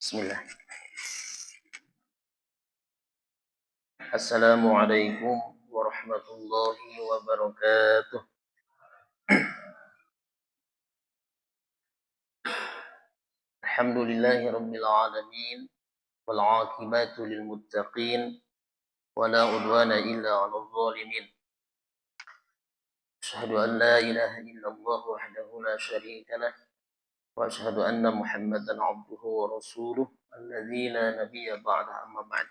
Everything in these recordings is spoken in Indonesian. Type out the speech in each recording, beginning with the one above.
Bismillah. Assalamualaikum warahmatullahi wabarakatuh. Alhamdulillahi rabbil alamin wal aqibatu lil muttaqin wala udwana illa 'alal zalimin. Asyhadu an la ilaha illallah wahdahu la syarika lah wa asyhadu anna Muhammadan 'abduhu wa rasuluh alladzi la nabiyya ba'da amma ba'd.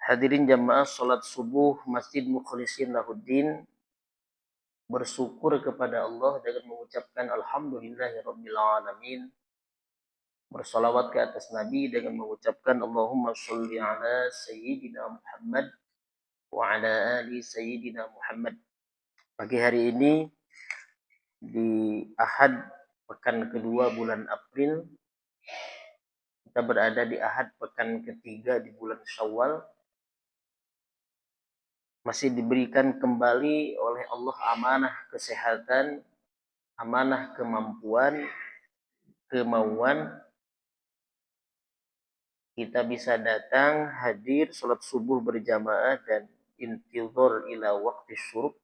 Hadirin jamaah salat subuh Masjid Mukhlisin Lahuddin, bersyukur kepada Allah dengan mengucapkan alhamdulillahirabbil alamin, bersalawat ke atas Nabi dengan mengucapkan Allahumma sholli ala sayyidina Muhammad wa ala ali sayyidina Muhammad. Pagi hari ini di Ahad pekan kedua bulan April, kita berada di Ahad pekan ketiga di bulan Syawal, masih diberikan kembali oleh Allah amanah kesehatan, amanah kemampuan, kemauan, kita bisa datang hadir sholat subuh berjamaah dan intizar ila waktu syuruk,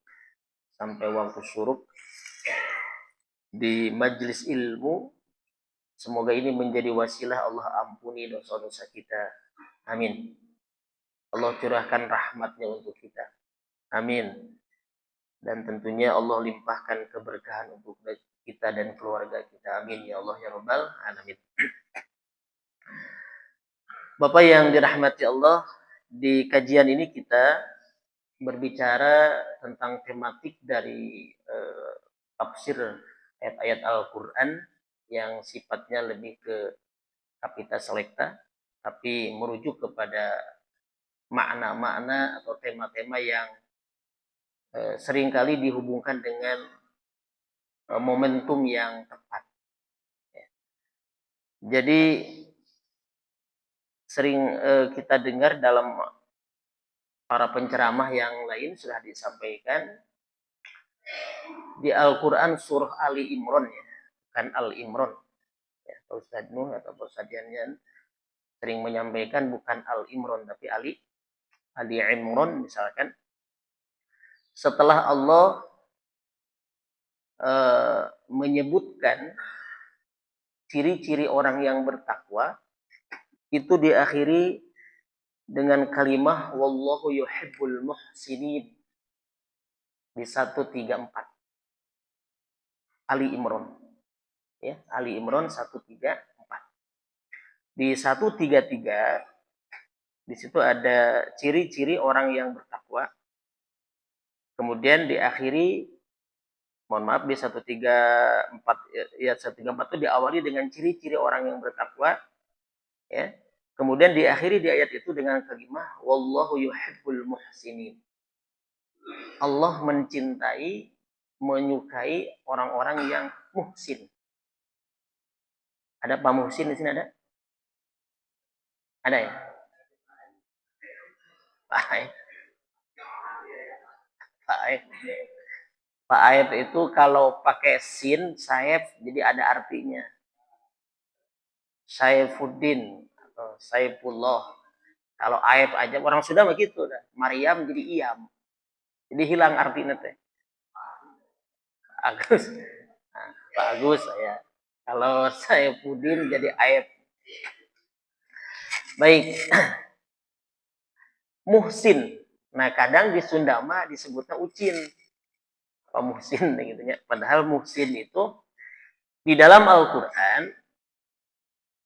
sampai waktu syuruk di majlis ilmu. Semoga ini menjadi wasilah Allah ampuni dosa-dosa kita. Amin. Allah curahkan rahmatnya untuk kita. Amin. Dan tentunya Allah limpahkan keberkahan untuk kita dan keluarga kita. Amin ya Allah ya Rabbal alamin. Bapak yang dirahmati Allah, di kajian ini kita berbicara tentang tematik dari tafsir ayat-ayat Al-Quran yang sifatnya lebih ke kapita selekta, tapi merujuk kepada makna-makna atau tema-tema yang seringkali dihubungkan dengan momentum yang tepat. Jadi sering kita dengar dalam para penceramah yang lain sudah disampaikan di Al-Quran surah Ali Imran, ya, kan Al-Imran. Ya, Pak Ustadz Nuh atau Pak Ustadz Yan sering menyampaikan bukan Al-Imran tapi Ali Imran misalkan. Setelah Allah menyebutkan ciri-ciri orang yang bertakwa, itu diakhiri dengan kalimah wallahu yuhibbul muhsinin di 134 Ali Imran. Ya, Ali Imran 134. Di 133 di situ ada ciri-ciri orang yang bertakwa. Kemudian diakhiri, mohon maaf, di 134 ayat 134 itu diawali dengan ciri-ciri orang yang bertakwa, ya. Kemudian diakhiri di ayat itu dengan kalimat wallahu yuhibbul muhsinin. Allah mencintai, menyukai orang-orang yang muhsin. Ada Pak Muhsin di sini ada? Ada ya? Pak Aib. Pak Aib. Pak Aib itu kalau pakai sin, Saif, jadi ada artinya. Saifuddin atau Saifullah. Kalau Aib aja orang sudah begitu, Maryam jadi Iyam. Jadi hilang artinya teh. Agus. Nah, Pak Agus ya. Kalau Saifuddin jadi Aib. Baik. Muhsin. Nah, kadang di Sunda mah disebutnya ucin. Pak Muhsin gitu ya. Padahal muhsin itu di dalam Al-Qur'an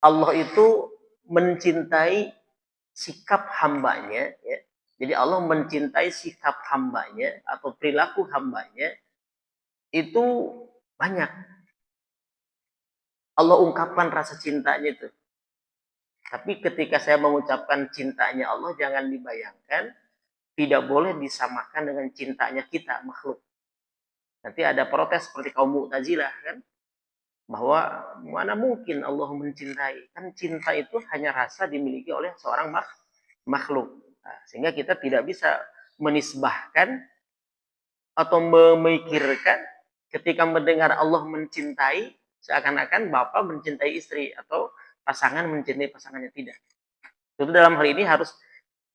Allah itu mencintai sikap hambanya, ya. Jadi Allah mencintai sikap hambanya atau perilaku hambanya itu banyak. Allah ungkapkan rasa cintanya itu. Tapi ketika saya mengucapkan cintanya Allah, jangan dibayangkan tidak boleh disamakan dengan cintanya kita makhluk. Nanti ada protes seperti kaum Mu'tazilah kan, bahwa mana mungkin Allah mencintai, kan cinta itu hanya rasa dimiliki oleh seorang makhluk. Nah, sehingga kita tidak bisa menisbahkan atau memikirkan ketika mendengar Allah mencintai seakan-akan bapak mencintai istri atau pasangan mencintai pasangannya, tidak. Itu dalam hal ini harus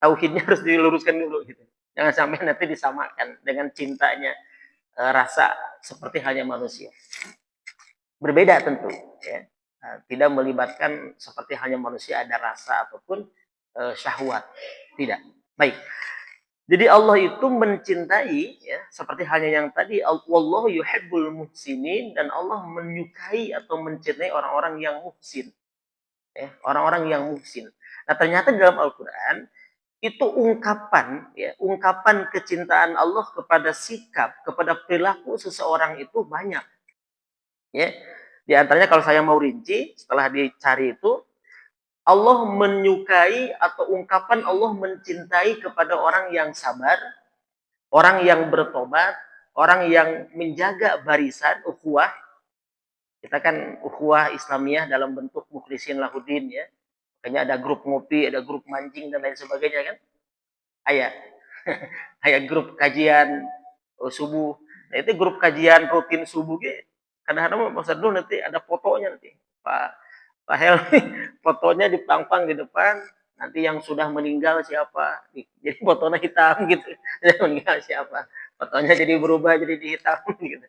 tauhidnya harus diluruskan dulu gitu. Jangan sampai nanti disamakan dengan cintanya rasa seperti halnya manusia. Berbeda tentu, ya. Tidak melibatkan seperti halnya manusia ada rasa ataupun syahwat. Tidak. Baik. Jadi Allah itu mencintai, ya, seperti halnya yang tadi, wallahu yuhibbul muhsinin, dan Allah menyukai atau mencintai orang-orang yang muhsin. Ya, orang-orang yang muhsin. Nah, ternyata dalam Al-Qur'an itu ungkapan, ya, ungkapan kecintaan Allah kepada sikap, kepada perilaku seseorang itu banyak. Ya. Di antaranya kalau saya mau rinci, setelah dicari itu, Allah menyukai atau ungkapan Allah mencintai kepada orang yang sabar, orang yang bertobat, orang yang menjaga barisan ukhuwah. Kita kan ukhuwah Islamiyah dalam bentuk mukhlisin lahudin, ya. Makanya ada grup ngopi, ada grup mancing dan lain sebagainya kan. Ayah. Ayah grup kajian subuh. Nah, itu grup kajian rutin subuh gitu. Kadang-kadang Pak Sadul nanti ada fotonya nanti. Pak Helmi fotonya dipang-pang di depan, nanti yang sudah meninggal siapa, jadi fotonya hitam gitu, yang meninggal siapa, fotonya jadi berubah jadi hitam gitu.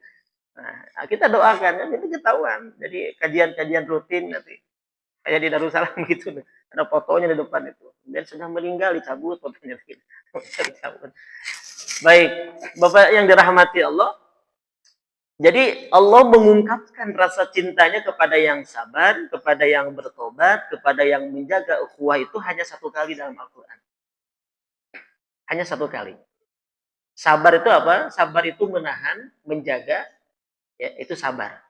Nah, kita doakan kan itu ketahuan. Jadi kajian-kajian rutin nanti kayak di Darussalam gitu, ada fotonya di depan itu. Dan sudah meninggal dicabut fotonya gitu. Dicabut. Baik, Bapak yang dirahmati Allah, jadi Allah mengungkapkan rasa cintanya kepada yang sabar, kepada yang bertobat, kepada yang menjaga ukhuwah itu hanya satu kali dalam Al-Quran. Hanya satu kali. Sabar itu apa? Sabar itu menahan, menjaga, ya, itu sabar.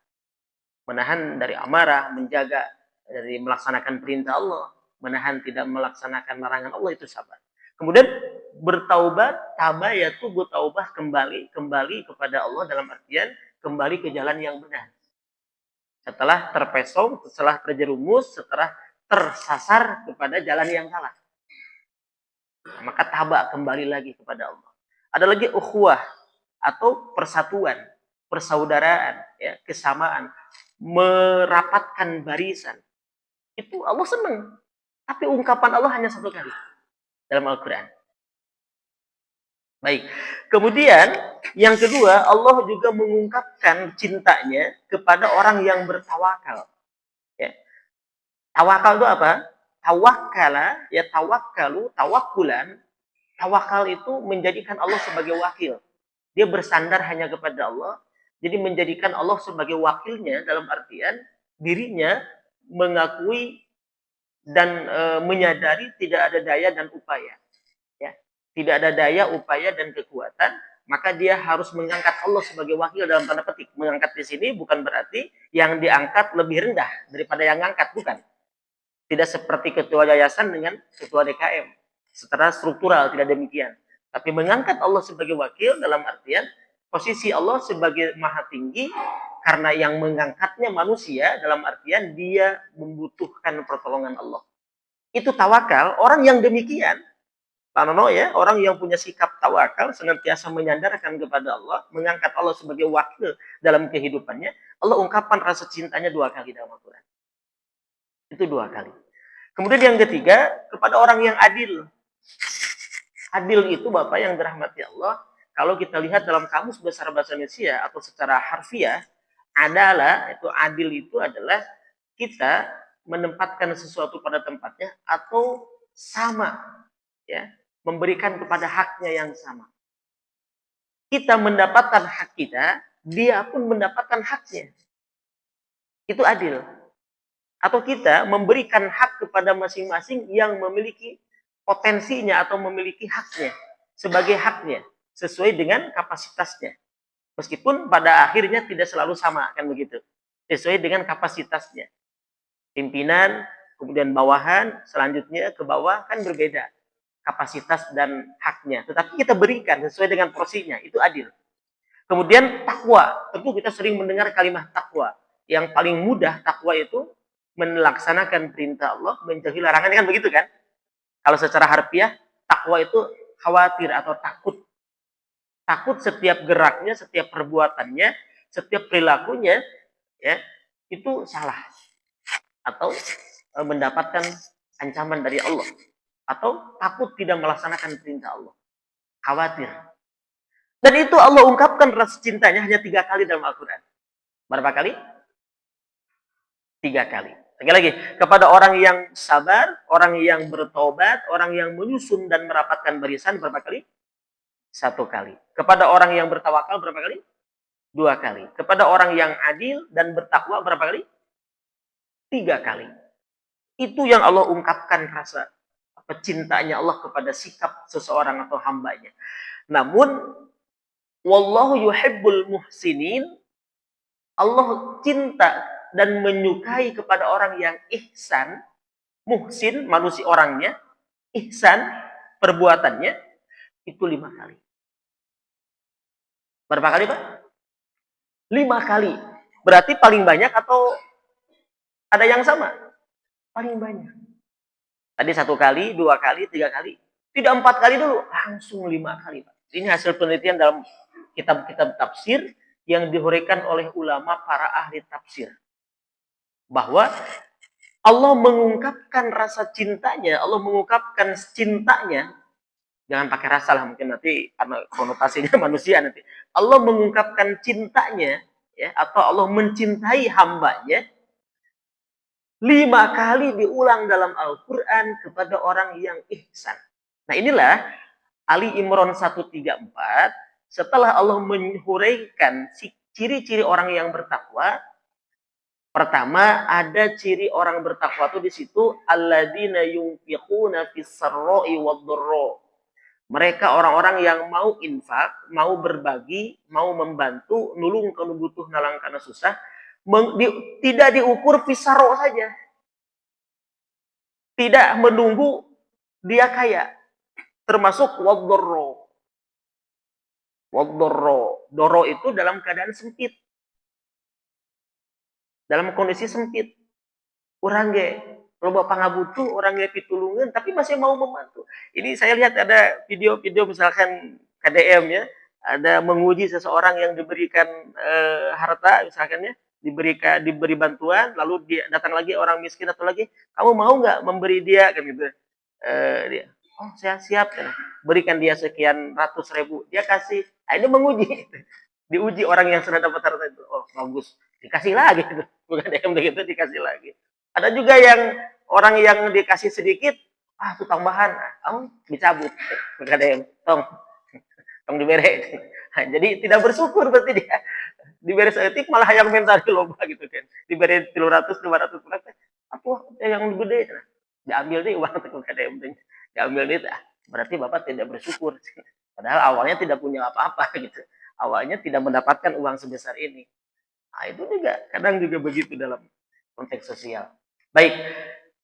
Menahan dari amarah, menjaga dari melaksanakan perintah Allah, menahan tidak melaksanakan larangan Allah, itu sabar. Kemudian bertaubat, tabayatu bertaubah kembali kepada Allah dalam artian kembali ke jalan yang benar. Setelah terpesong, setelah terjerumus, setelah tersasar kepada jalan yang salah. Maka tabak kembali lagi kepada Allah. Ada lagi ukhuwah atau persatuan, persaudaraan, ya, kesamaan, merapatkan barisan. Itu Allah senang. Tapi ungkapan Allah hanya satu kali dalam Al-Quran. Baik. Kemudian yang kedua, Allah juga mengungkapkan cintanya kepada orang yang bertawakal. Ya. Tawakal itu apa? Tawakkala, ya tawakkalu, tawakkulan. Tawakal itu menjadikan Allah sebagai wakil. Dia bersandar hanya kepada Allah. Jadi menjadikan Allah sebagai wakilnya dalam artian dirinya mengakui dan menyadari tidak ada daya dan upaya. Ya. Tidak ada daya, upaya, dan kekuatan, maka dia harus mengangkat Allah sebagai wakil dalam tanda petik. Mengangkat di sini bukan berarti yang diangkat lebih rendah daripada yang ngangkat, bukan. Tidak seperti ketua yayasan dengan ketua DKM. Secara struktural tidak demikian. Tapi mengangkat Allah sebagai wakil dalam artian posisi Allah sebagai maha tinggi karena yang mengangkatnya manusia dalam artian dia membutuhkan pertolongan Allah. Itu tawakal. Orang yang demikian, Pak Nono, ya, orang yang punya sikap tawakal senantiasa menyandarkan kepada Allah, mengangkat Allah sebagai wakil dalam kehidupannya, Allah ungkapkan rasa cintanya 2 kali dalam Al-Quran. Itu 2 kali. Kemudian yang ketiga, kepada orang yang adil. Adil itu Bapak yang dirahmati Allah, kalau kita lihat dalam kamus besar bahasa Indonesia atau secara harfiah, adalah itu adil itu adalah kita menempatkan sesuatu pada tempatnya atau sama, ya, memberikan kepada haknya yang sama. Kita mendapatkan hak kita, dia pun mendapatkan haknya. Itu adil. Atau kita memberikan hak kepada masing-masing yang memiliki potensinya atau memiliki haknya sebagai haknya sesuai dengan kapasitasnya. Meskipun pada akhirnya tidak selalu sama, kan begitu. Sesuai dengan kapasitasnya. Pimpinan, kemudian bawahan, selanjutnya ke bawah kan berbeda kapasitas dan haknya. Tetapi kita berikan sesuai dengan porsinya, itu adil. Kemudian takwa, tentu kita sering mendengar kalimat takwa. Yang paling mudah takwa itu melaksanakan perintah Allah, menjauhi larangan, kan begitu kan? Kalau secara harfiah, takwa itu khawatir atau takut. Takut setiap geraknya, setiap perbuatannya, setiap perilakunya, ya, itu salah atau mendapatkan ancaman dari Allah atau takut tidak melaksanakan perintah Allah, khawatir. Dan itu Allah ungkapkan rasa cintanya hanya 3 kali dalam Al-Quran. Berapa kali? 3 kali. Sekali lagi, kepada orang yang sabar, orang yang bertobat, orang yang menyusun dan merapatkan barisan, berapa kali? 1 kali. Kepada orang yang bertawakal, berapa kali? 2 kali. Kepada orang yang adil dan bertakwa, berapa kali? 3 kali. Itu yang Allah ungkapkan rasa cintanya Allah kepada sikap seseorang atau hambanya. Namun, wallahu yuhibbul muhsinin, Allah cinta dan menyukai kepada orang yang ihsan, muhsin, manusia orangnya, ihsan, perbuatannya, itu 5 kali. Berapa kali, Pak? 5 kali. Berarti paling banyak atau ada yang sama? Paling banyak. Tadi 1 kali, 2 kali, 3 kali. Tidak 4 kali dulu, langsung 5 kali, Pak. Ini hasil penelitian dalam kitab-kitab tafsir yang dihuraikan oleh ulama para ahli tafsir. Bahwa Allah mengungkapkan rasa cintanya, Allah mengungkapkan cintanya, jangan pakai rasa lah, mungkin nanti karena konotasinya manusia nanti. Allah mengungkapkan cintanya, ya, atau Allah mencintai hambanya 5 kali diulang dalam Al-Quran kepada orang yang ihsan. Nah inilah Ali Imran 134, setelah Allah menghuraikan ciri-ciri orang yang bertakwa. Pertama, ada ciri orang bertakwa itu di situ, alladzina yunfiquna fis-sarra'i wad-dharra. Mereka orang-orang yang mau infak, mau berbagi, mau membantu, nulung kalau butuh, nalang karena susah, tidak diukur fisaro saja. Tidak menunggu dia kaya. Termasuk wad-dharra. Wad-dharra. Doro itu dalam keadaan sempit. Dalam kondisi sempit. Orang ge loba pangabutuh, orang ge pitulungan, tapi masih mau membantu. Ini saya lihat ada video-video misalkan KDM ya, ada menguji seseorang yang diberikan harta misalkan ya, diberi bantuan, lalu dia datang lagi orang miskin atau lagi, kamu mau nggak memberi dia kan gitu. Dia, oh saya siap kan. Berikan dia sekian ratus ribu, dia kasih. Nah, ini menguji. Diuji orang yang sudah dapat harta itu. Oh bagus, dikasih lagi. Bukan yang begitu, dikasih lagi. Ada juga yang orang yang dikasih sedikit, itu tambahan, kamu dicabut. Bukan ada yang tong diberi. Nah, jadi tidak bersyukur berarti dia. Diberi seetik malah yang minta loba gitu kan. Diberi 300, 500, apa yang gede. Nah, diambil deh uang itu ada yang penting. Diambil deh, berarti Bapak tidak bersyukur. Padahal awalnya tidak punya apa-apa gitu. Awalnya tidak mendapatkan uang sebesar ini. Nah, itu juga kadang juga begitu dalam konteks sosial. Baik.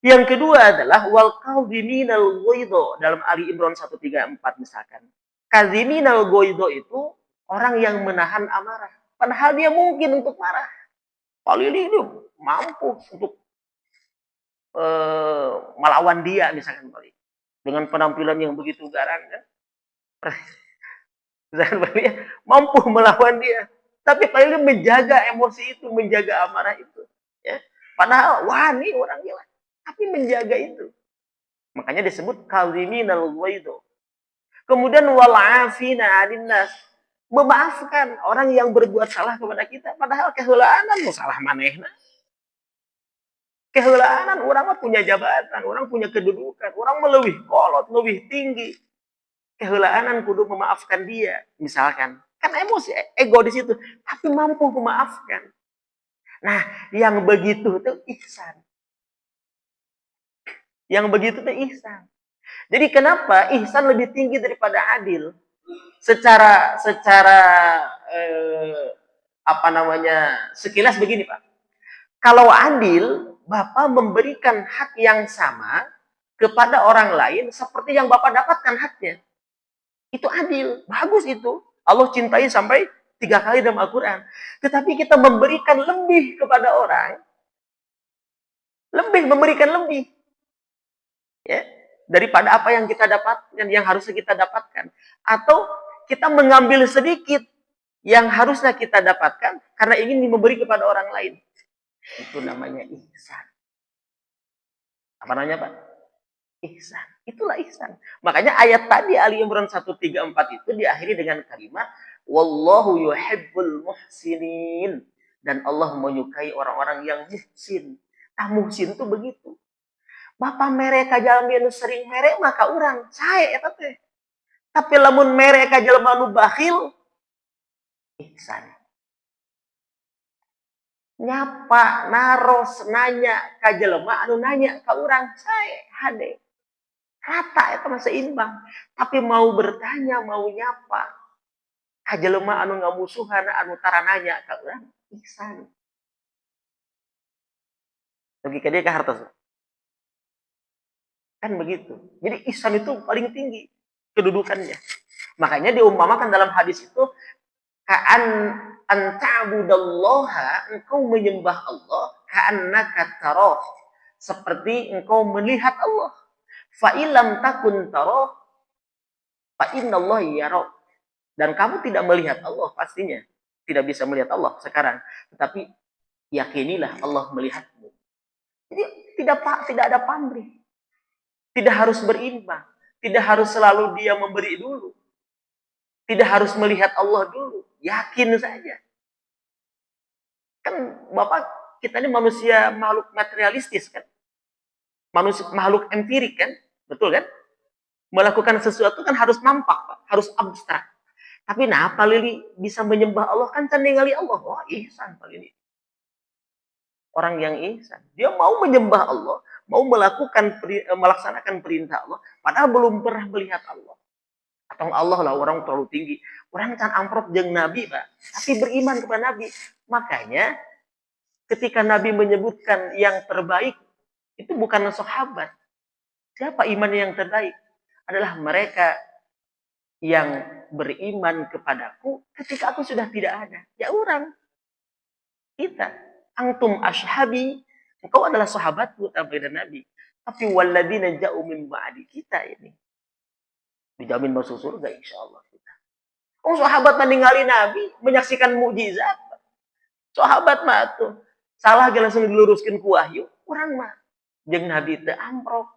Yang kedua adalah wal kadhiminal ghaidha dalam Ali Imran 134 misalkan. Kadhiminal ghaidha itu orang yang menahan amarah. Padahal dia mungkin untuk marah. Kalau ini mampu untuk melawan dia misalkan dengan penampilan yang begitu garang kan. Mampu melawan dia. Tapi paling menjaga emosi itu, menjaga amarah itu. Ya. Padahal, wah ini orang gila. Tapi menjaga itu. Makanya disebut kadhiminal ghaidha. Kemudian wal'afina 'anil nas. Memaafkan orang yang berbuat salah kepada kita. Padahal kehulaanan mau salah manehna. Kehulaanan orang mah punya jabatan, orang punya kedudukan, orang melebih kolot, lebih tinggi. Kehulaanan kudu memaafkan dia, misalkan. Kan emosi, ego di situ, tapi mampu memaafkan. Nah, yang begitu itu ihsan. Yang begitu itu ihsan. Jadi kenapa ihsan lebih tinggi daripada adil? Secara sekilas begini, Pak. Kalau adil, Bapak memberikan hak yang sama kepada orang lain seperti yang Bapak dapatkan haknya. Itu adil, bagus itu. Allah cintai sampai 3 kali dalam Al-Quran. Tetapi kita memberikan lebih kepada orang, memberikan lebih, ya, daripada apa yang kita dapatkan, yang harusnya kita dapatkan, atau kita mengambil sedikit yang harusnya kita dapatkan karena ingin memberi kepada orang lain. Itu namanya ihsan. Apa namanya, Pak? Ihsan. Itulah ihsan. Makanya ayat tadi Ali Imran 134 itu diakhiri dengan kalimat wallahu yuhibbul muhsinin, dan Allah menyukai orang-orang yang muhsin. Ah, muhsin itu begitu. Bapak mereka jalmi anu sering merek maka orang sae eta teh. Tapi lamun mereka jalma anu bakhil ihsan. Nyapa naros nanya ka jelema anu nanya ka urang sae hade. Rata eta mah seimbang. Tapi mau bertanya, mau nyapa ka jelema anu ngamusuhan anu tara nanya ka urang ihsan. Logika dia ka hartos. Kan begitu. Jadi ihsan itu paling tinggi kedudukannya. Makanya diumpamakan dalam hadis itu ka'an anta'budallaha, engkau menyembah Allah ka'annaka tarah, seperti engkau melihat Allah. Fa illam takun tarah fa innallaha yarah. Dan kamu tidak melihat Allah pastinya. Tidak bisa melihat Allah sekarang, tetapi yakinilah Allah melihatmu. Jadi tidak ada pamrih. Tidak harus berimbang, tidak harus selalu dia memberi dulu. Tidak harus melihat Allah dulu, yakin saja. Kan Bapak, kita ini manusia makhluk materialistis kan? Manusia makhluk empirik kan? Betul kan? Melakukan sesuatu kan harus nampak, Pak. Harus abstrak. Tapi nah, Pak Lili bisa menyembah Allah kan ningali Allah. Wah, ihsan Pak Lili. Orang yang ihsan. Dia mau menyembah Allah, mau melaksanakan perintah Allah, padahal belum pernah melihat Allah. Atau Allah lah orang terlalu tinggi. Orang kan amprop jeung Nabi, Pak. Tapi beriman kepada Nabi. Makanya ketika Nabi menyebutkan yang terbaik, itu bukan sahabat. Siapa iman yang terbaik? Adalah mereka yang beriman kepadaku ketika aku sudah tidak ada. Ya orang. Kita. Antum ashabi. Engkau adalah sahabatku, kata Nabi. Tapi waladina ja'u min ba'di, kita ini dijamin masuk surga insya Allah kita. Oh, sahabat meninggali Nabi, menyaksikan mukjizat. Sahabat mah tuh salah langsung diluruskan ku wahyu. Orang mah jeung Nabi teu amprok.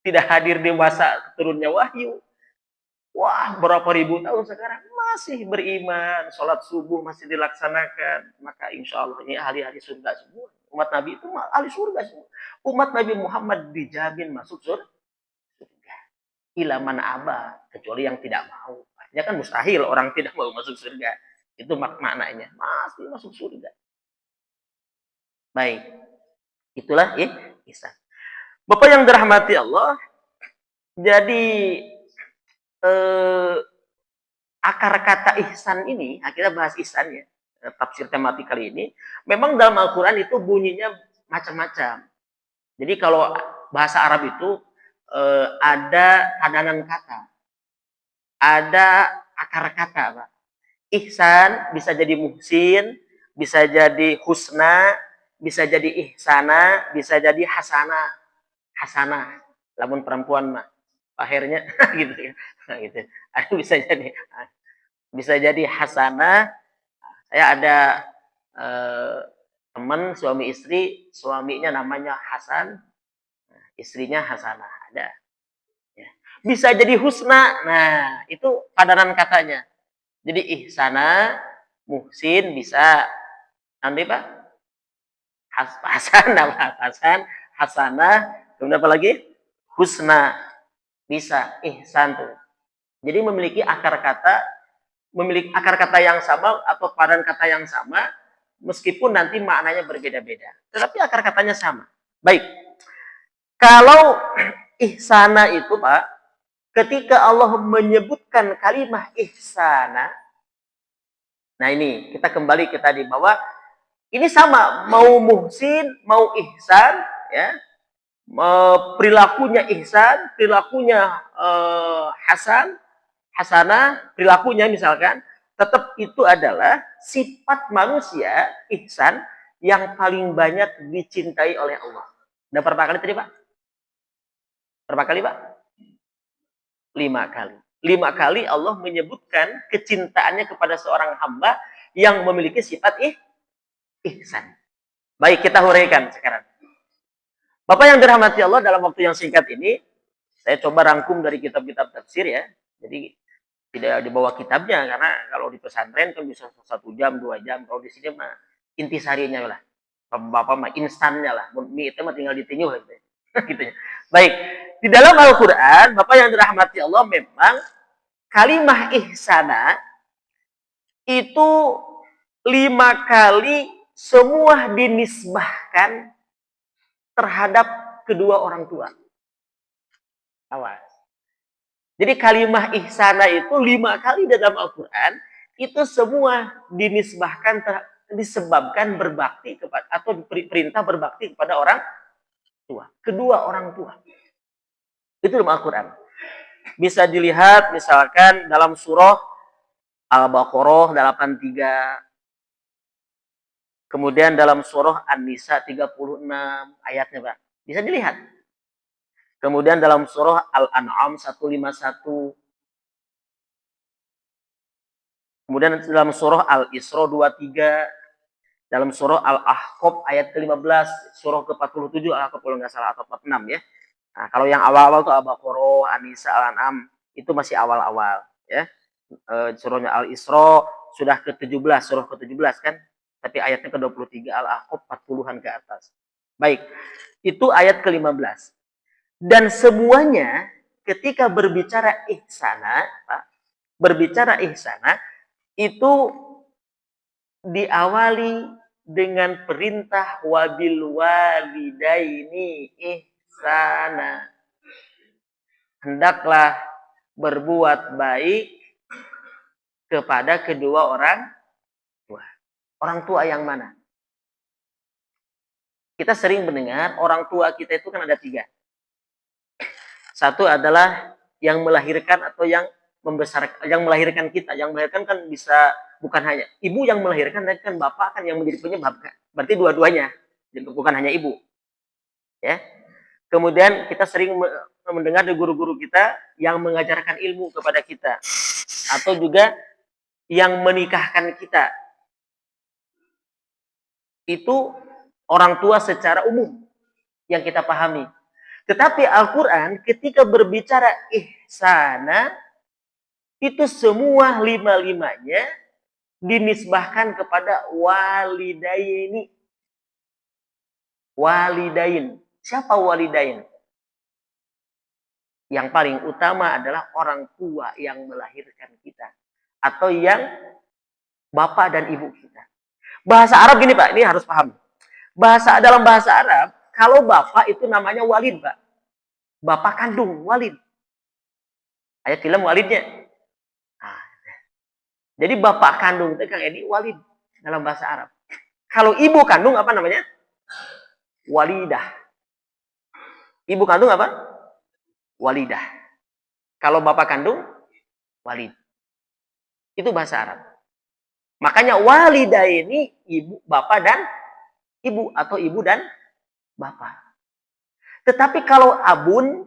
Tidak hadir di masa turunnya wahyu. Wah, berapa ribu tahun sekarang masih beriman, sholat subuh masih dilaksanakan. Maka insya Allah ini ahli-ahli surga semua. Umat Nabi itu ahli surga semua. Umat Nabi Muhammad dijamin masuk surga. Ila man aba, kecuali yang tidak mau. Artinya kan mustahil orang tidak mau masuk surga. Itu maknanya. Pasti masuk surga. Baik. Itulah ihsan. Bapak yang dirahmati Allah, jadi akar kata ihsan ini, kita bahas ihsan ya, tafsir tematik kali ini, memang dalam Al-Quran itu bunyinya macam-macam. Jadi kalau bahasa Arab itu ada padanan kata, ada akar kata, Pak. Ihsan bisa jadi muhsin, bisa jadi husna, bisa jadi ihsana, bisa jadi hasana. Hasana, lamun perempuan mah akhirnya gitu ya. Gitu. Bisa jadi hasana. Saya ada teman suami istri, suaminya namanya Hasan, istrinya Hasanah, ada. Ya. Bisa jadi husna. Nah, itu padanan katanya. Jadi ihsana, muhsin bisa. Nanti Pak? Hasan, Hasan, hasanah, kemudian apa lagi? Husna. Bisa, ihsan tuh. Jadi memiliki akar kata yang sama atau padanan kata yang sama, meskipun nanti maknanya berbeda-beda. Tetapi akar katanya sama. Baik. Kalau ihsana itu, Pak, ketika Allah menyebutkan kalimat ihsana, nah ini kita kembali ke tadi bahwa ini sama, mau muhsin, mau ihsan, ya, perilakunya ihsan, perilakunya hasan, hasanah, perilakunya misalkan, tetap itu adalah sifat manusia ihsan yang paling banyak dicintai oleh Allah. Udah berapa kali tadi, Pak? Berapa kali, Pak? 5 kali. 5 kali Allah menyebutkan kecintaannya kepada seorang hamba yang memiliki sifat ihsan. Baik, kita huraikan sekarang. Bapak yang dirahmati Allah, dalam waktu yang singkat ini, saya coba rangkum dari kitab-kitab tafsir ya. Jadi tidak dibawa kitabnya, karena kalau di pesantren kan bisa 1 jam, 2 jam. Kalau di sini mah intisarinya lah. Bapak mah instannya lah. Mie itu mah tinggal ditinyuh gitu. Gitu ya. Baik, di dalam Al-Quran, Bapak yang dirahmati Allah, memang kalimah ihsana itu 5 kali semua dinisbahkan terhadap kedua orang tua. Awas. Jadi kalimah ihsana itu 5 kali dalam Al-Quran, itu semua dinisbahkan disebabkan berbakti kepada, atau perintah berbakti kepada orang tua, kedua orang tua. Itu dalam Al-Quran. Bisa dilihat misalkan dalam surah Al-Baqarah 83, kemudian dalam surah An-Nisa 36 ayatnya, Pak. Bisa dilihat. Kemudian dalam surah Al-An'am 151. Kemudian dalam surah Al-Isra 23, dalam surah Al-Ahqaf ayat ke-15, surah ke-47 Al-Ahqaf kalau nggak salah, atau 46 ya. Nah, kalau yang awal-awal tuh Al-Baqarah, An-Nisa, Al-An'am, itu masih awal-awal ya. Surahnya Al-Isra sudah ke-17, surah ke-17 kan. Tapi ayatnya ke-23, Al-Ahqaf 40-an ke atas. Baik, itu ayat ke-15. Dan semuanya ketika berbicara ihsana, Pak, berbicara ihsana, itu diawali dengan perintah wabil walidaini ihsana. Hendaklah berbuat baik kepada kedua orang tua. Orang tua yang mana? Kita sering mendengar orang tua kita itu kan ada 3. Satu adalah yang melahirkan atau yang membesarkan, yang melahirkan kita. Yang melahirkan kan bisa bukan hanya ibu yang melahirkan, tapi kan bapak kan yang menjadi penyebab. Berarti dua-duanya, bukan hanya ibu. Ya. Kemudian kita sering mendengar dari guru-guru kita yang mengajarkan ilmu kepada kita, atau juga yang menikahkan kita. Itu orang tua secara umum yang kita pahami. Tetapi Al-Quran ketika berbicara ihsana, itu semua 5-5-nya dinisbahkan kepada walidaini. Walidain. Siapa walidain? Yang paling utama adalah orang tua yang melahirkan kita, atau yang bapak dan ibu kita. Bahasa Arab gini Pak, ini harus paham. Dalam bahasa Arab, kalau bapak itu namanya walid, Pak. Bapak kandung, walid. Ayat film walidnya. Nah, jadi bapak kandung itu Kang Edi walid dalam bahasa Arab. Kalau ibu kandung apa namanya? Walidah. Ibu kandung apa? Walidah. Kalau bapak kandung, walid. Itu bahasa Arab. Makanya walidah ini ibu, bapak dan ibu, atau ibu dan bapak. Tetapi kalau abun,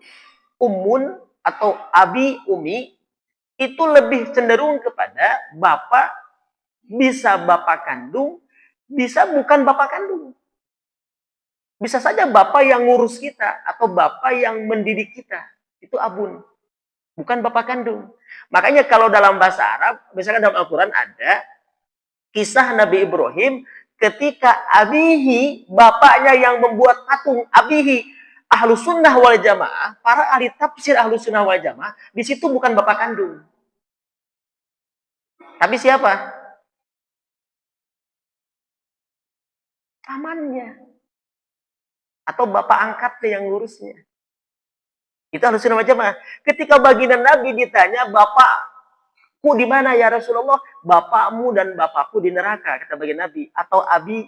umun, atau abi, umi, itu lebih cenderung kepada bapak, bisa bapak kandung, bisa bukan bapak kandung. Bisa saja bapak yang ngurus kita, atau bapak yang mendidik kita. Itu abun, bukan bapak kandung. Makanya kalau dalam bahasa Arab, misalkan dalam Al-Quran ada kisah Nabi Ibrahim ketika abihi, bapaknya yang membuat patung, abihi, ahlu sunnah wal jamaah, para ahli tafsir ahlu sunnah wal jamaah, di situ bukan bapak kandung. Tapi siapa? Pamannya. Atau bapak angkatnya yang ngurusnya. Itu ahlu sunnah wal jamaah. Ketika baginda Nabi ditanya, bapakku di mana ya Rasulullah? Bapakmu dan bapakku di neraka, kata baginda Nabi. Atau abi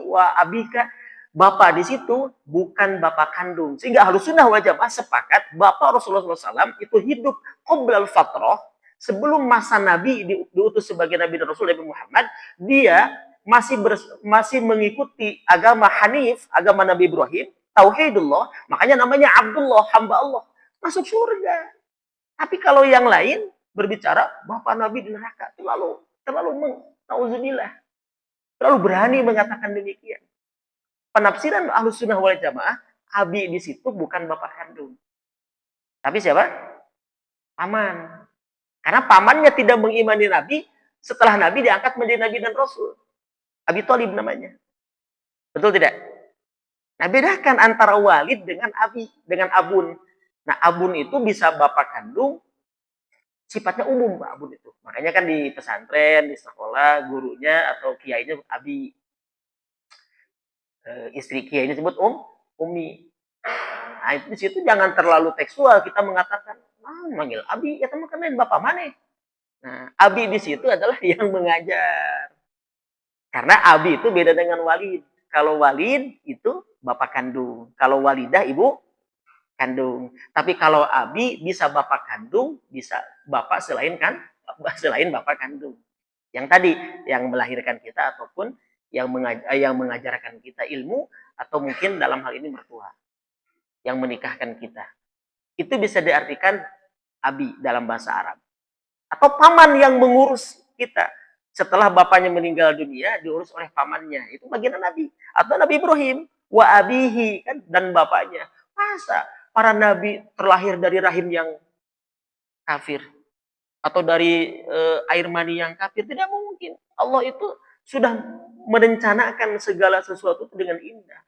wa abika, bapak di situ bukan bapak kandung. Sehingga ahlu sunnah wal jamaah sepakat bapak Rasulullah SAW itu hidup qoblal fatrah, sebelum masa Nabi diutus sebagai Nabi dan Rasul Nabi Muhammad, dia masih mengikuti agama Hanif, agama Nabi Ibrahim, tauhidullah, makanya namanya Abdullah, hamba Allah, masuk surga. Tapi kalau yang lain berbicara bapak Nabi di neraka, terlalu nauzubillah, terlalu berani mengatakan demikian. penafsiran Ahlus Sunnah wal Jamaah, abi di situ bukan bapak kandung. Tapi siapa? Paman. Karena pamannya tidak mengimani Nabi, setelah Nabi diangkat menjadi Nabi dan Rasul. Abi Thalib namanya. Betul tidak? Nah, bedakan antara walid dengan abi, dengan abun. Nah, abun itu bisa bapak kandung, sifatnya umum Pak abun itu. Makanya kan di pesantren, di sekolah, gurunya atau kiainya abi. Istri kiai disebut umi. Nah, itu di situ jangan terlalu tekstual kita mengatakan, manggil abi, ya teman kan bapak mana? Nah, abi di situ adalah yang mengajar. Karena abi itu beda dengan walid. Kalau walid itu bapak kandung. Kalau walidah ibu kandung. Tapi kalau abi bisa bapak kandung, bisa bapak selain bapak kandung. Yang tadi yang melahirkan kita ataupun yang mengajarkan kita ilmu atau mungkin dalam hal ini mertua yang menikahkan kita. Itu bisa diartikan abi dalam bahasa Arab. Atau paman yang mengurus kita. Setelah bapaknya meninggal dunia, diurus oleh pamannya. Itu bagian Nabi. Atau Nabi Ibrahim. Wa abihi. Kan? Dan bapaknya. Masa para nabi terlahir dari rahim yang kafir? Atau dari air mani yang kafir? Tidak mungkin. Allah itu sudah merencanakan segala sesuatu dengan indah.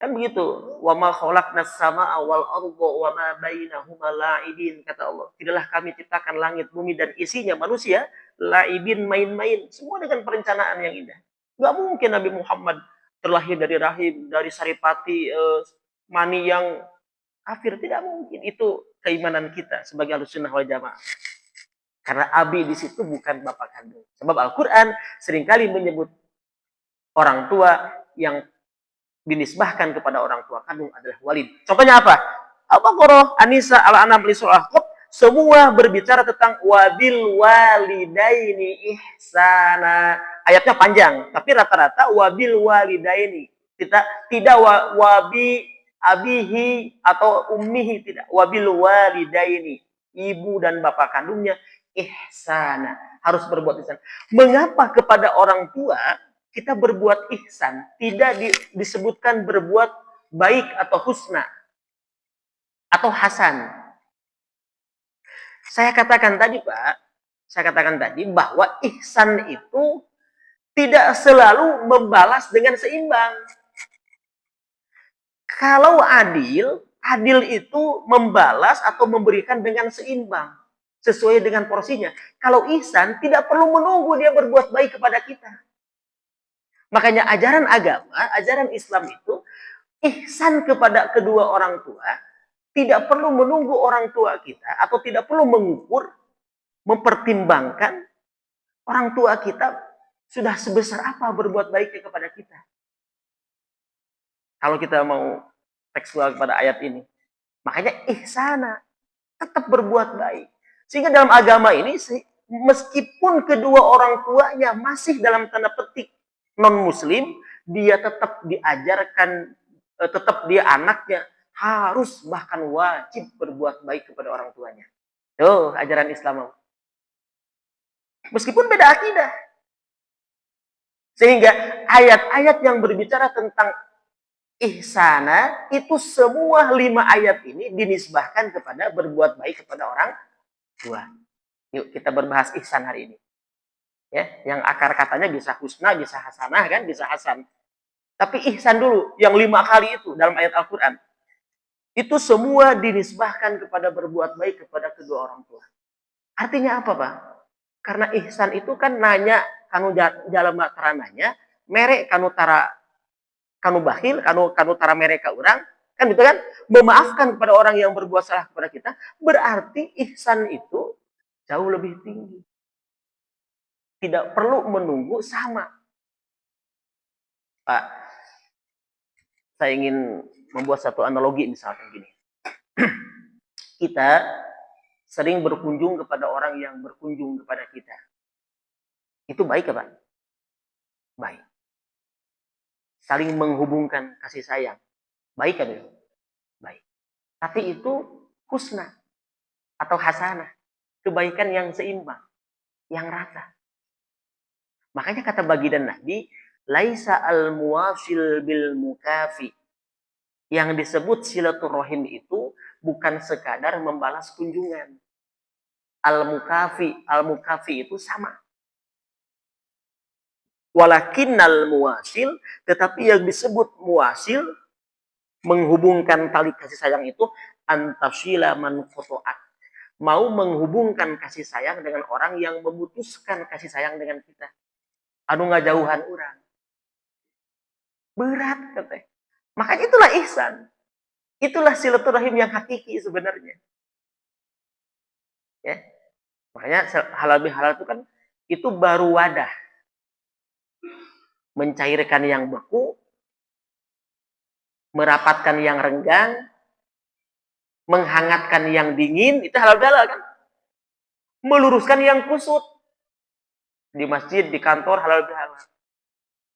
Kan begitu. Wa ma khalaqnas samaa'a wal arda wa ma bainahuma la'ibin kata Allah. Tidaklah kami ciptakan langit, bumi dan isinya manusia la'ibin main-main, semua dengan perencanaan yang indah. Enggak mungkin Nabi Muhammad terlahir dari rahim, dari saripati mani yang kafir, tidak mungkin. Itu keimanan kita sebagai Ahlussunnah wal Jamaah. Karena abi di situ bukan bapak kandung. Sebab Al-Qur'an seringkali menyebut orang tua yang dinisbahkan kepada orang tua kandung adalah walid. Contohnya apa? Al-Baqarah, An-Nisa, Al-An'am, Al-Ahqaf, semua berbicara tentang wabil walidaini ihsana. Ayatnya panjang, tapi rata-rata wabil walidaini. Tidak wabi abihi atau ummihi, tidak. Wabil walidaini. Ibu dan bapak kandungnya ihsana. Harus berbuat ihsan. Mengapa kepada orang tua kita berbuat ihsan, tidak disebutkan berbuat baik atau husna atau hasan. Saya katakan tadi bahwa ihsan itu tidak selalu membalas dengan seimbang. Kalau adil itu membalas atau memberikan dengan seimbang, sesuai dengan porsinya. Kalau ihsan tidak perlu menunggu dia berbuat baik kepada kita. Makanya ajaran agama, ajaran Islam itu ihsan kepada kedua orang tua, tidak perlu menunggu orang tua kita atau tidak perlu mengukur, mempertimbangkan orang tua kita sudah sebesar apa berbuat baiknya kepada kita. Kalau kita mau tekstual kepada ayat ini. Makanya ihsana, tetap berbuat baik. Sehingga dalam agama ini, meskipun kedua orang tuanya masih dalam tanda petik non-muslim, dia tetap diajarkan, tetap dia anaknya harus bahkan wajib berbuat baik kepada orang tuanya. Tuh ajaran Islam. Meskipun beda akidah. Sehingga ayat-ayat yang berbicara tentang ihsana, itu semua 5 ayat ini dinisbahkan kepada berbuat baik kepada orang tua. Yuk kita berbahas ihsan hari ini. Ya, yang akar katanya bisa husna, bisa hasanah kan, bisa hasan. Tapi ihsan dulu, yang 5 kali itu dalam ayat Al-Qur'an. Itu semua dinisbahkan kepada berbuat baik kepada kedua orang tua. Artinya apa, Pak? Karena ihsan itu kan nanya kanu jalema tarananya, merek kanu bakhil, kanu tara merek ka urang, kan gitu kan? Memaafkan kepada orang yang berbuat salah kepada kita, berarti ihsan itu jauh lebih tinggi. Tidak perlu menunggu sama. Pak, saya ingin membuat satu analogi misalkan gini. Kita sering berkunjung kepada orang yang berkunjung kepada kita. Itu baik ya Pak? Baik. Saling menghubungkan kasih sayang. Baik kan itu? Baik. Tapi itu husna atau hasanah. Kebaikan yang seimbang. Yang rata. Makanya kata baginda Nabi, laisa al-muwasil bil mukafi. Yang disebut silaturahim itu bukan sekadar membalas kunjungan. Al-mukafi itu sama. Walakinnal muwasil, tetapi yang disebut muwasil, menghubungkan tali kasih sayang itu, antasila man fotoat. Mau menghubungkan kasih sayang dengan orang yang memutuskan kasih sayang dengan kita. Anu ngajauhan orang. Berat katanya. Makanya itulah ihsan. Itulah silaturahim yang hakiki sebenarnya. Ya. Makanya halal bihalal itu kan itu baru wadah. Mencairkan yang beku, merapatkan yang renggang, menghangatkan yang dingin, itu halal bihalal kan? Meluruskan yang kusut. Di masjid, di kantor, halal bihalal.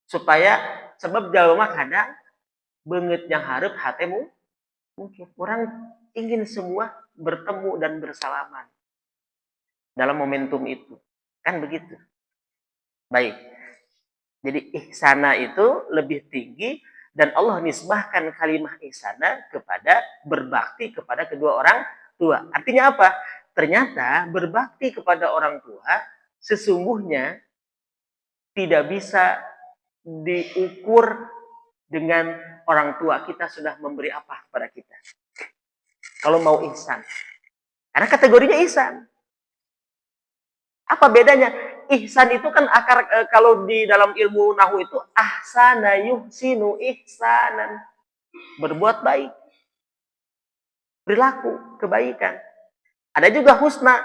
Supaya sebab jalma kadang beungeut yang hareup hatemu mungkin orang ingin semua bertemu dan bersalaman dalam momentum itu. Kan begitu. Baik. Jadi ihsana itu lebih tinggi dan Allah nisbahkan kalimah ihsana kepada berbakti kepada kedua orang tua. Artinya apa? Ternyata berbakti kepada orang tua sesungguhnya tidak bisa diukur dengan orang tua kita sudah memberi apa kepada kita. Kalau mau ihsan. Karena kategorinya ihsan. Apa bedanya? Ihsan itu kan akar kalau di dalam ilmu nahwu itu ahsana yuhsinu ihsanan. Berbuat baik. Perilaku kebaikan. Ada juga husna.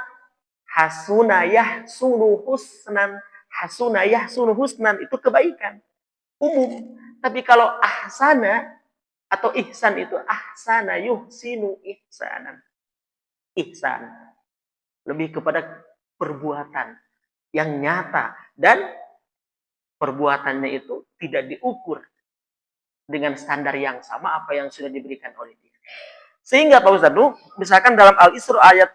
Hasuna yahsunu husnan. Hasuna yahsunu husnan itu kebaikan. Umum. Tapi kalau ahsana atau ihsan itu ahsana yuhsinu ihsanan. Ihsan. Lebih kepada perbuatan yang nyata dan perbuatannya itu tidak diukur dengan standar yang sama apa yang sudah diberikan oleh dia. Sehingga Pak Ustadz, misalkan dalam Al-Isra ayat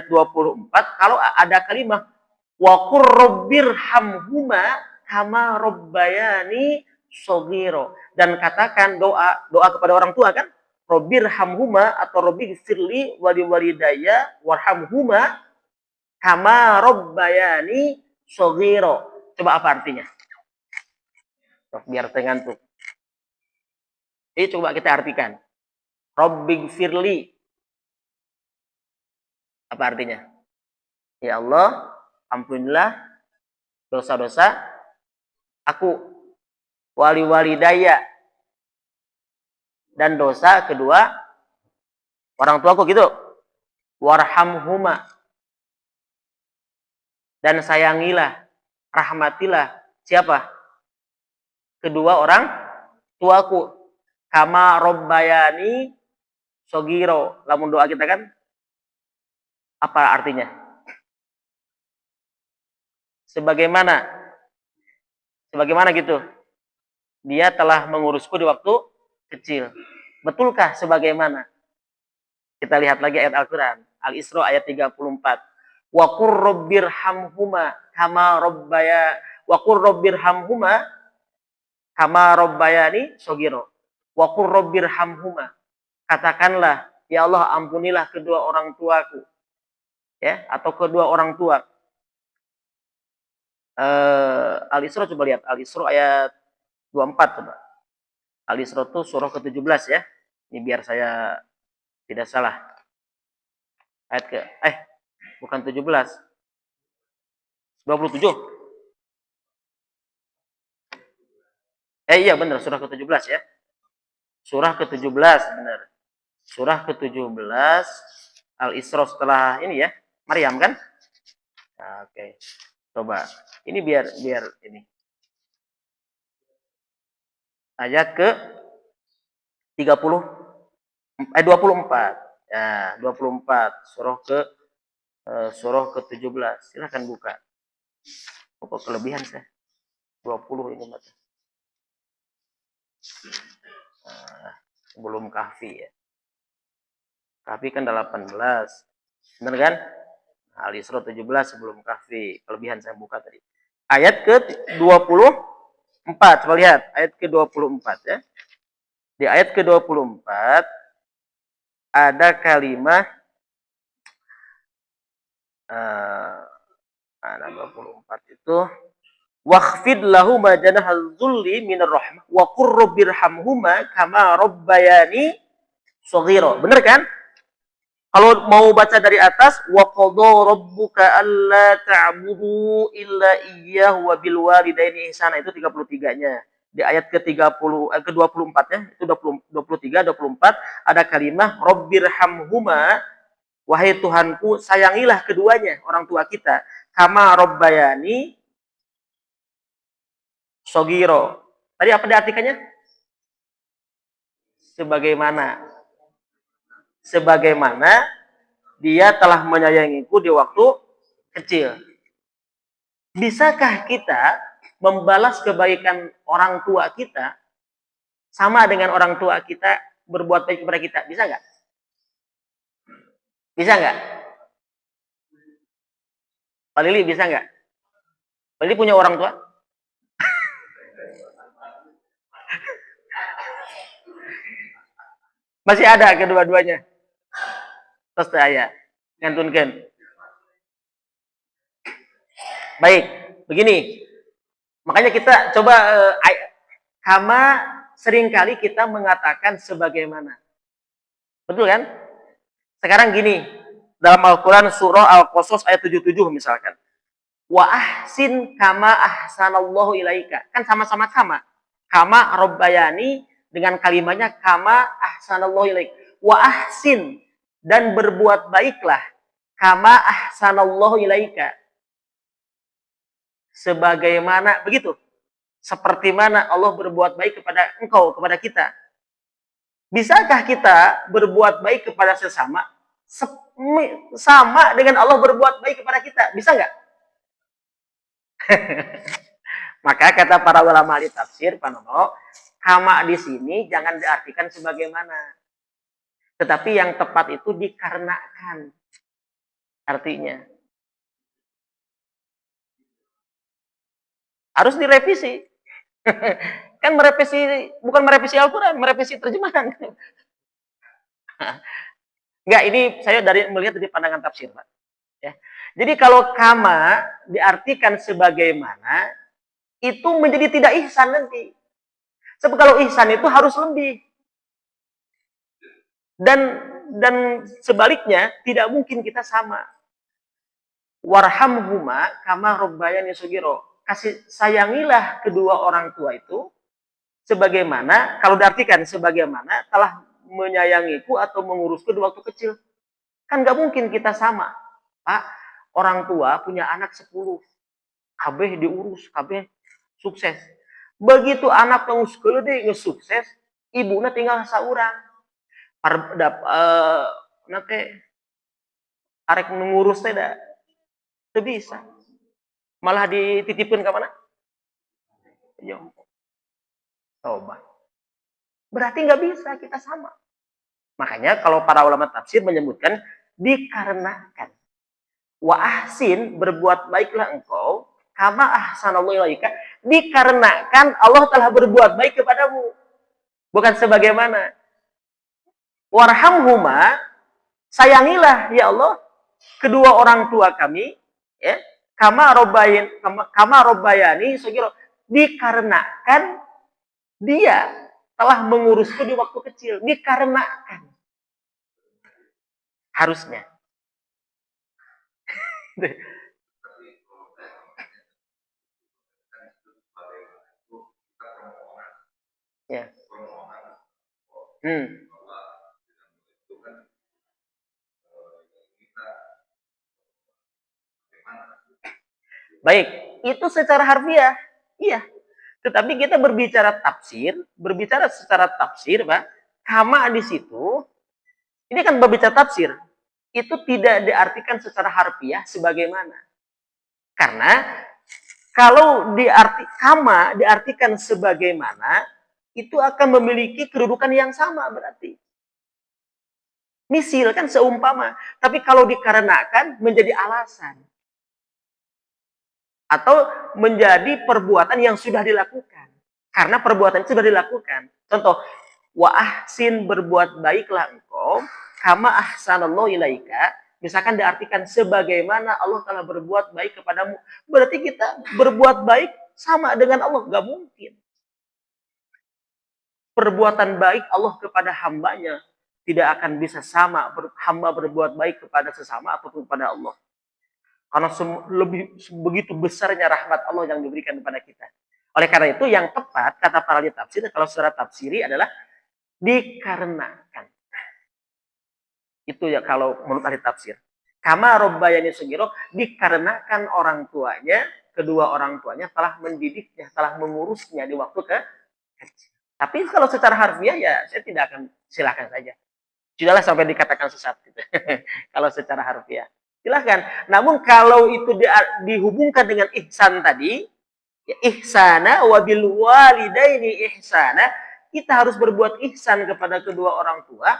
24 kalau ada kalimat wa qur rabbirhamhuma kama rabbayani shaghira dan katakan doa kepada orang tua kan rabbirhamhuma atau rabbighfirli wa liwalidayya warhamhuma kama rabbayani shaghira. Coba apa artinya? Biar ngantuk. Ini coba kita artikan. Rabbighfirli. Apa artinya? Ya Allah, ampunilah dosa-dosa aku. Wali walidaya. Dan dosa kedua orang tuaku gitu. Warhamhuma. Dan sayangilah, rahmatilah siapa? Kedua orang tuaku. Kama robbayani sogiro. Lamun doa kita kan apa artinya? Sebagaimana gitu. Dia telah mengurusku di waktu kecil. Betulkah sebagaimana? Kita lihat lagi ayat Al-Quran. Al-Isra ayat 34. Wa qur rabbirhamhuma kama rabbayani shaghira. Wa qur rabbirhamhuma. Katakanlah, ya Allah ampunilah kedua orang tuaku. Ya, atau kedua orang tua. Al-Isra coba lihat. Al-Isra ayat 24 coba. Al-Isra itu surah ke-17 ya. Ini biar saya tidak salah. Ayat bukan 17. 27. Iya benar, surah ke-17 ya. Surah ke-17 benar. Surah ke-17 Al-Isra setelah ini ya. Maryam kan? Nah, oke. Coba. Ini biar ini. Ayat ke 24. Ya, 24. Surah ke-17. Silakan buka. Kok kelebihan saya? 20 ini mata. Sebelum kahfi ya. Kahfi kan 18. Benar kan? Al-Isra 17 sebelum kahfi. Kelebihan saya buka tadi. Ayat ke 24. 4. Coba lihat ayat ke-24 ya. Di ayat ke-24 ada kalimat 24 itu wakhfid lahu ma janahal dzulli minar rahmah wa qur rabbirhamhuma kama rabbayani shaghira. Benar kan? Kalau mau baca dari atas, wa qadha rabbuka alla ta'budu illa iyyahu wa bil walidaini ihsana, itu 33-nya. Di ayat ke-24 ya, itu 23, 24 ada kalimat rabbirhamhuma, wahai Tuhanku sayangilah keduanya, orang tua kita, kama rabbayani shaghira. Tadi apa diartikannya? Sebagaimana dia telah menyayangiku di waktu kecil. Bisakah kita membalas kebaikan orang tua kita sama dengan orang tua kita berbuat baik kepada kita? Bisa nggak? Bisa nggak? Pak Lili bisa nggak? Pak Lili punya orang tua? Masih ada kedua-duanya. Terus saya ngantunkan. Baik, begini. Makanya kita coba kama seringkali kita mengatakan sebagaimana. Betul kan? Sekarang gini, dalam Al-Quran surah Al-Qasas ayat 77 misalkan. Wa ahsin kama ahsanallahu ilaika. Kan sama-sama kama. Kama robbayani dengan kalimatnya kama ahsanallahu ilaika. Wa ahsin, dan berbuat baiklah. Kama ahsanallahu ilaika. Sebagaimana, begitu. Seperti mana Allah berbuat baik kepada engkau, kepada kita. Bisakah kita berbuat baik kepada sesama sama dengan Allah berbuat baik kepada kita? Bisa nggak? Maka kata para ulama di tafsir, Pak Nono, kama di sini jangan diartikan sebagaimana. Tetapi yang tepat itu dikarenakan. Artinya. Harus direvisi. Kan bukan merevisi Al-Quran, merevisi terjemahan. Enggak, ini saya melihat dari pandangan tafsir, Pak. Ya. Jadi kalau kama diartikan sebagaimana, itu menjadi tidak ihsan nanti. Sebab kalau ihsan itu harus lebih. Dan sebaliknya tidak mungkin kita sama. Warhamhuma kama rabbayani shaghira. Sayangilah kedua orang tua itu sebagaimana, kalau diartikan sebagaimana telah menyayangiku atau mengurusku di waktu kecil. Kan gak mungkin kita sama. Pak, orang tua punya anak 10. Kabeh diurus, kabeh sukses. Begitu anak ngus gede ngesukses, ibunya tinggal seorang. Nanti arek mengurus teh dah teu bisa. Malah dititipin ke mana? Coba. Berarti nggak bisa kita sama. Makanya kalau para ulama tafsir menyebutkan dikarenakan. Wa ahsin, berbuat baiklah engkau, kama ahsanallahu ilaika, dikarenakan Allah telah berbuat baik kepadamu. Bukan sebagaimana. Warhamhuma, sayangilah ya Allah kedua orang tua kami, ya. Kama robbayani shaghira, dikarenakan dia telah mengurusku di waktu kecil, dikarenakan. Harusnya. Ya. Baik, itu secara harfiah. Iya. Tetapi kita berbicara secara tafsir, Pak. Kama di situ, ini kan berbicara tafsir. Itu tidak diartikan secara harfiah sebagaimana. Karena kalau kama diartikan sebagaimana, itu akan memiliki kedudukan yang sama berarti. Misil kan seumpama. Tapi kalau dikarenakan menjadi alasan. Atau menjadi perbuatan yang sudah dilakukan. Karena perbuatan itu sudah dilakukan. Contoh, wa ahsin, berbuat baiklah engkau, kama ahsanallahu ilaika. Misalkan diartikan sebagaimana Allah telah berbuat baik kepadamu. Berarti kita berbuat baik sama dengan Allah. Gak mungkin. Perbuatan baik Allah kepada hambanya tidak akan bisa sama hamba berbuat baik kepada sesama ataupun kepada Allah. Karena begitu besarnya rahmat Allah yang diberikan kepada kita. Oleh karena itu yang tepat kata para ahli tafsir kalau secara tafsiri adalah dikarenakan. Itu ya kalau menurut ahli tafsir. Kama robbayani sugiro, dikarenakan orang tuanya, kedua orang tuanya telah mendidiknya, telah mengurusnya di waktu kecil. Tapi kalau secara harfiah ya saya tidak akan, silakan saja. Sudahlah sampai dikatakan sesat gitu. Kalau secara harfiah. Silahkan. Namun kalau itu dihubungkan dengan ihsan tadi, ya ihsana wabil walidaini ihsana, kita harus berbuat ihsan kepada kedua orang tua.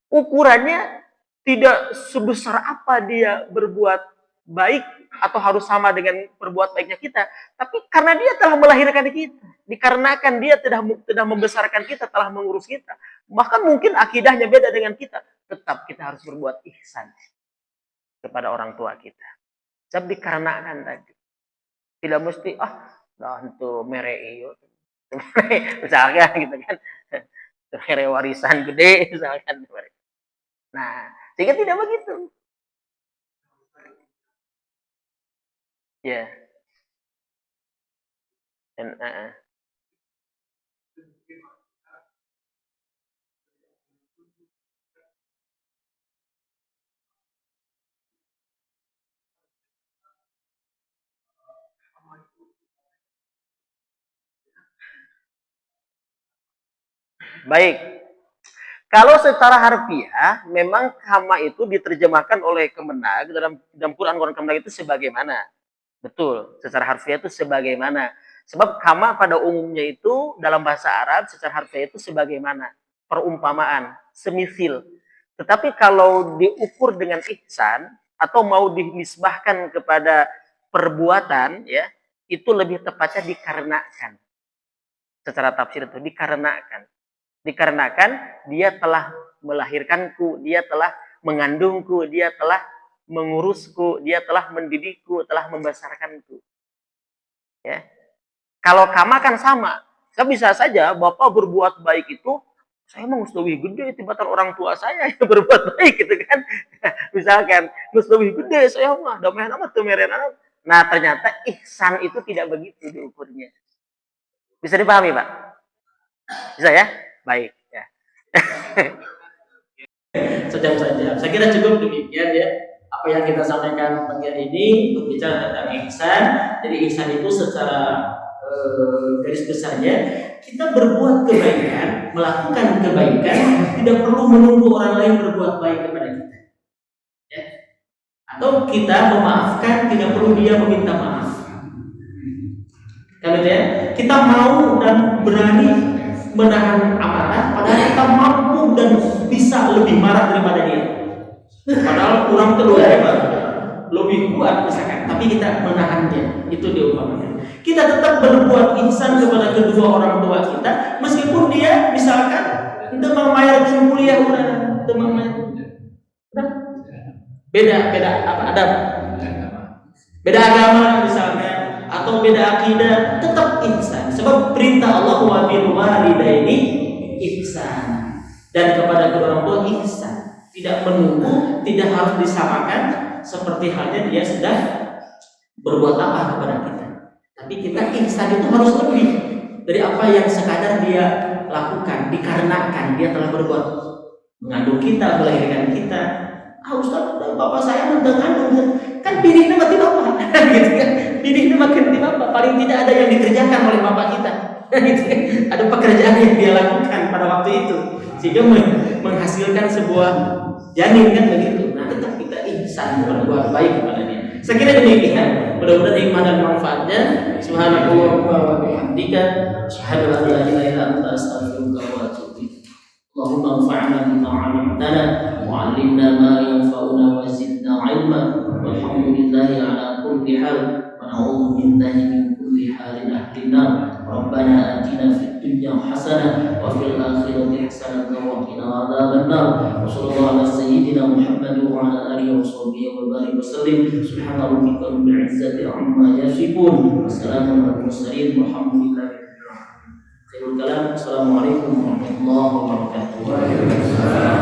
Ukurannya tidak sebesar apa dia berbuat baik atau harus sama dengan berbuat baiknya kita, tapi karena dia telah melahirkan kita, dikarenakan dia tidak membesarkan kita, telah mengurus kita, bahkan mungkin akidahnya beda dengan kita, tetap kita harus berbuat ihsan kepada orang tua kita. Sebab dikarenakan tadi. Tidak mesti untuk merei misalkan gitu kan. Mere warisan gede misalkan. Nah, sehingga tidak begitu. Ya. Dan baik. Kalau secara harfiah, memang kama itu diterjemahkan oleh Kemenag dalam Quran Kemenag itu sebagaimana. Betul, secara harfiah itu sebagaimana. Sebab kama pada umumnya itu dalam bahasa Arab secara harfiah itu sebagaimana, perumpamaan, semisil. Tetapi kalau diukur dengan ihsan atau mau dinisbahkan kepada perbuatan, ya itu lebih tepatnya dikarenakan. Secara tafsir itu dikarenakan. Dikarenakan dia telah melahirkanku, dia telah mengandungku, dia telah mengurusku, dia telah mendidikku, telah membesarkanku. Ya. Kalau kama kan sama. Saya bisa saja Bapak berbuat baik itu, saya mau lebih gede tibatan orang tua saya yang berbuat baik gitu kan. Misalkan, lebih gede saya mah damai amat tuh meren amat. Nah, ternyata ihsan itu tidak begitu diukurnya. Bisa dipahami, Pak? Bisa ya? Baik ya. Sejam saja. Saya kira cukup demikian ya. Apa yang kita sampaikan pagi ini berbicara tentang ihsan. Jadi ihsan itu secara garis besarnya kita berbuat kebaikan, melakukan kebaikan, tidak perlu menunggu orang lain berbuat baik kepada kita. Ya. Atau kita memaafkan, tidak perlu dia meminta maaf. Kalau ya, kita mau dan berani menahan amarah, padahal kita mampu dan bisa lebih marah daripada dia. Padahal kurang terlalu hebat, lebih kuat misalkan, tapi kita menahan dia. Itu diumpamakan. Kita tetap berbuat ihsan kepada kedua orang tua kita, meskipun dia misalkan itu memayarkan kuliah udah, beda apa ada beda agama misalnya atau beda akidah, tetap ihsan. Sebab perintah Allah wa bil walidaini ihsan, dan kepada kedua orang tua ihsan. Tidak menunggu, tidak harus disamakan seperti halnya dia sudah berbuat apa kepada kita. Tapi kita ihsan itu harus lebih dari apa yang sekadar dia lakukan, dikarenakan dia telah berbuat, mengandung kita, melahirkan kita. Ustaz, bapak saya mengandung kan pilihnya mati bapak gitu kan, pilihnya makin di bapak, paling tidak ada yang dikerjakan oleh bapak kita gitu kan? Ada pekerjaan yang dia lakukan pada waktu itu sehingga menghasilkan sebuah janin kan begitu. Nah, tetap kita ihsan berbuat baik kepada dia. Saya kira demikian, mudah-mudahan hikmah dan manfaatnya. Subhanallah wa bihamdika, asyhadu an la ilaha illa anta, astaghfiruka wa atubu ilaik. Allahumma anfa'na bima 'allamtana wa 'allimna ma yanfa'una wa zidna 'ilma. Walhamdulillahi ala kulli hal wa na'udzu billahi min kulli halin ahlina. ربنا آتنا في الدنيا حسنة وفي الآخرة حسنة وقنا عذاب النار وصلى الله على سيدنا محمد وعلى آله وصحبه وبارك وسلم سبحان ربك رب العزة عما يصفون وسلام على المرسلين والحمد لله رب العالمين. خير الكلام. السلام عليكم ورحمة الله وبركاته.